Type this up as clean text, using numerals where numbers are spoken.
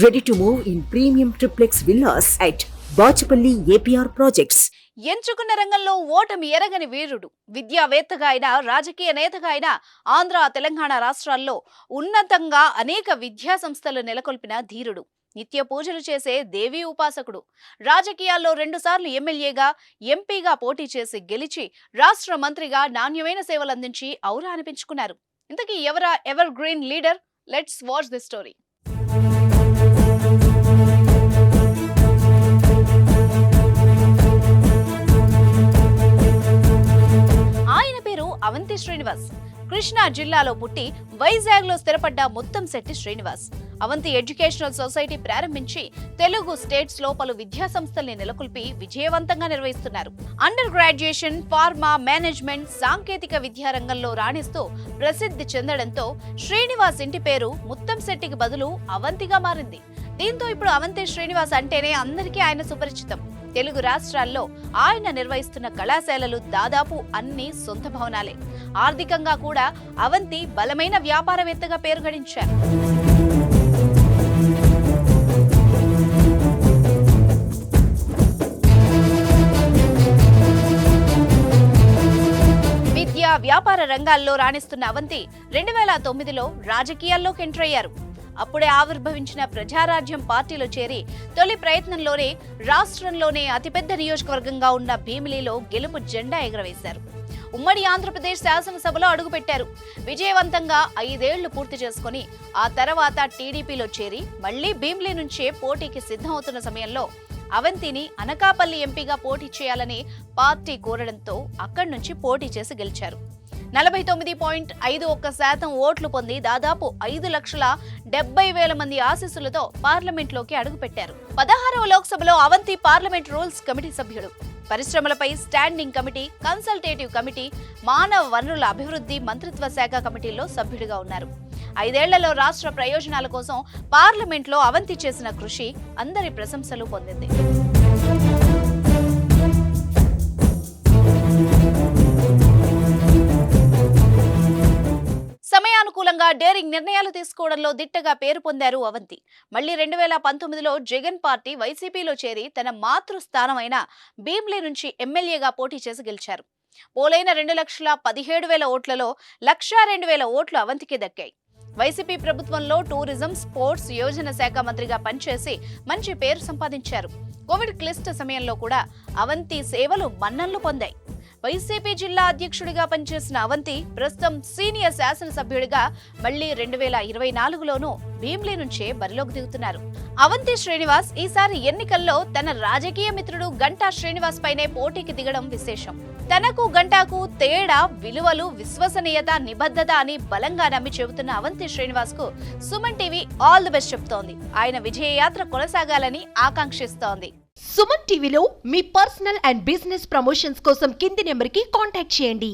Ready to move in premium triplex villas at Bachapalli APR Projects. ఎంచుకున్న రంగంలో ఓటమి ఎరగని వీరుడు, విద్యావేత్తగా అయిన, రాజకీయ నేతగా అయిన, ఆంధ్ర తెలంగాణ రాష్ట్రాల్లో ఉన్నతంగా అనేక విద్యా సంస్థలు నెలకొల్పిన ధీరుడు, నిత్య పూజలు చేసే దేవీ ఉపాసకుడు, రాజకీయాల్లో 2 సార్లు ఎమ్మెల్యేగా, ఎంపీగా పోటీ చేసి గెలిచి రాష్ట్ర మంత్రిగా నాణ్యమైన సేవలు అందించి ఔరా అనిపించుకున్నారు. ఇంతకీ ఎవరా evergreen leader? Let's watch the story. Avanthi Srinivas Krishna జిల్లాలో పుట్టి వైజాగ్ లో స్థిరపడ్డ ముత్తంశెట్టి శ్రీనివాస్ అవంతి ఎడ్యుకేషనల్ సొసైటీ ప్రారంభించి తెలుగు స్టేట్స్ లో పలు విద్యా సంస్థల్ని నెలకొల్పి విజయవంతంగా నిర్వహిస్తున్నారు. అండర్ గ్రాడ్యుయేషన్, ఫార్మా, మేనేజ్మెంట్, సాంకేతిక విద్యా రంగంలో రాణిస్తూ ప్రసిద్ధి చెందడంతో శ్రీనివాస్ ఇంటి పేరు ముత్తంశెట్టికి బదులు అవంతిగా మారింది. దీంతో ఇప్పుడు అవంతి శ్రీనివాస్ అంటేనే అందరికీ ఆయన సుపరిచితం. తెలుగు రాష్ట్రాల్లో ఆయన నిర్వహిస్తున్న కళాశాలలు దాదాపు అన్ని సొంత భవనాలే. ఆర్థికంగా కూడా అవంతి బలమైన వ్యాపారవేత్తగా పేరు గడించారు. విద్యా, వ్యాపార రంగాల్లో రాణిస్తున్న అవంతి 2009లో రాజకీయాల్లోకి ఎంటర్ అయ్యారు. అప్పుడే ఆవిర్భవించిన ప్రజారాజ్యం పార్టీలో చేరి తొలి ప్రయత్నంలోనే రాష్ట్రంలోనే అతిపెద్ద నియోజకవర్గంగా ఉన్న భీమిలిలో గెలుపు జెండా ఎగరవేశారు. ఉమ్మడి ఆంధ్రప్రదేశ్ శాసనసభలో అడుగుపెట్టారు. విజయవంతంగా 5 ఏళ్లు పూర్తి చేసుకుని ఆ తర్వాత టీడీపీలో చేరి మళ్లీ భీమిలి నుంచే పోటీకి సిద్ధమవుతున్న సమయంలో అవంతిని అనకాపల్లి ఎంపీగా పోటీ చేయాలని పార్టీ కోరడంతో అక్కడి నుంచి పోటీ చేసి గెలిచారు. 49.51% ఓట్లు పొంది దాదాపు 5,70,000 మంది ఆశీస్సులతో పార్లమెంట్లోకి అడుగుపెట్టారు. 16వ లోక్సభలో అవంతి పార్లమెంట్ రూల్స్ కమిటీ సభ్యుడు, పరిశ్రమలపై స్టాండింగ్ కమిటీ, కన్సల్టేటివ్ కమిటీ, మానవ వనరుల అభివృద్ధి మంత్రిత్వ శాఖ కమిటీల్లో సభ్యుడిగా ఉన్నారు. 5 ఏళ్లలో రాష్ట్ర ప్రయోజనాల కోసం పార్లమెంట్లో అవంతి చేసిన కృషి అందరి ప్రశంసలు పొందింది. సమయానుకూలంగా డేరింగ్ నిర్ణయాలు తీసుకోవడంలో దిట్టగా పేరు పొందారు అవంతి. మళ్లీ 2019లో జగన్ పార్టీ వైసీపీలో చేరి తన మాతృస్థానమైన భీమిలి నుంచి ఎమ్మెల్యేగా పోటీ చేసి గెలిచారు. పోలైన 2,17,000 ఓట్లలో 1,02,000 ఓట్లు అవంతికి దక్కాయి. వైసీపీ ప్రభుత్వంలో టూరిజం, స్పోర్ట్స్, యోజన శాఖ మంత్రిగా పనిచేసి మంచి పేరు సంపాదించారు. కోవిడ్ క్లిష్ట సమయంలో కూడా అవంతి సేవలు మన్ననలు పొందాయి. వైసీపీ జిల్లా అధ్యక్షుడిగా పనిచేసిన అవంతి ప్రస్తుతం సీనియర్ శాసనసభ్యుడిగా మళ్లీ 2024లోనూ భీమిలి నుంచే బరిలోకి దిగుతున్నారు. అవంతి శ్రీనివాస్ ఈసారి ఎన్నికల్లో తన రాజకీయ మిత్రుడు గంటా శ్రీనివాస్ పైనే పోటీకి దిగడం విశేషం. తనకు గంటాకు తేడా విలువలు, విశ్వసనీయత, నిబద్ధత అని బలంగా నమ్మి చెబుతున్న అవంతి శ్రీనివాస్ కు Suman TV all the best చెప్తోంది. ఆయన విజయయాత్ర కొనసాగాలని ఆకాంక్షిస్తోంది. సుమన్ టీవీలో మీ పర్సనల్ అండ్ బిజినెస్ ప్రమోషన్స్ కోసం కింది నెంబర్కి కాంటాక్ట్ చేయండి.